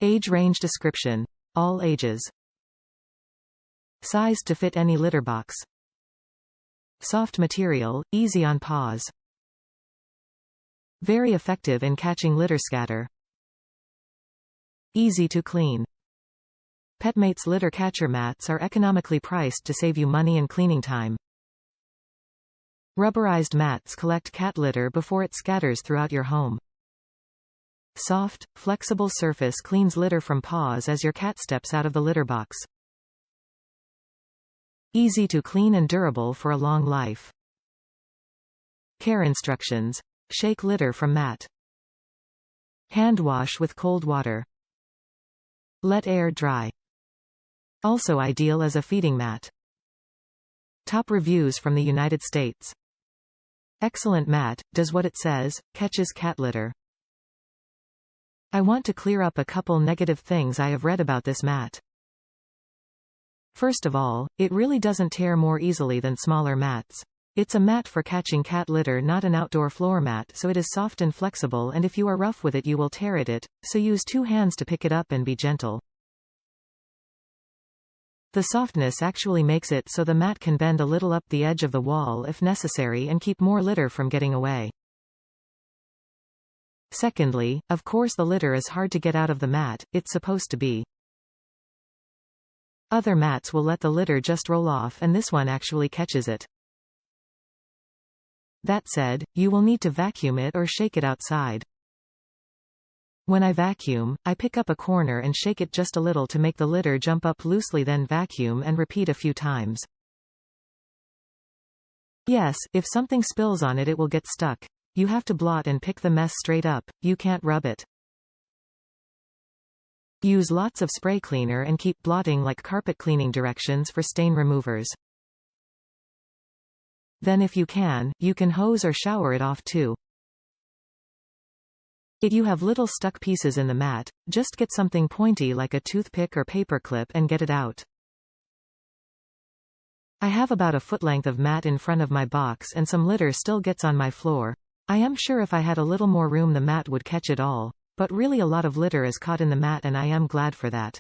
Age range description. All ages. Sized to fit any litter box. Soft material, easy on paws. Very effective in catching litter scatter. Easy to clean. Petmate's litter catcher mats are economically priced to save you money and cleaning time. Rubberized mats collect cat litter before it scatters throughout your home. Soft, flexible surface cleans litter from paws as your cat steps out of the litter box. Easy to clean and durable for a long life. Care instructions. Shake litter from mat. Hand wash with cold water. Let air dry. Also ideal as a feeding mat. Top reviews from the United States. Excellent mat, does what it says, catches cat litter. I want to clear up a couple negative things I have read about this mat. First of all, it really doesn't tear more easily than smaller mats. It's a mat for catching cat litter, not an outdoor floor mat, so it is soft and flexible, and if you are rough with it you will tear it, so use 2 hands to pick it up and be gentle. The softness actually makes it so the mat can bend a little up the edge of the wall if necessary and keep more litter from getting away. Secondly, of course the litter is hard to get out of the mat, it's supposed to be. Other mats will let the litter just roll off, and this one actually catches it. That said, you will need to vacuum it or shake it outside. When I vacuum, I pick up a corner and shake it just a little to make the litter jump up loosely, then vacuum and repeat a few times. Yes, if something spills on it, it will get stuck. You have to blot and pick the mess straight up, you can't rub it. Use lots of spray cleaner and keep blotting like carpet cleaning directions for stain removers. Then if you can hose or shower it off too. If you have little stuck pieces in the mat, just get something pointy like a toothpick or paperclip and get it out. I have about a foot length of mat in front of my box and some litter still gets on my floor. I am sure if I had a little more room the mat would catch it all, but really a lot of litter is caught in the mat and I am glad for that.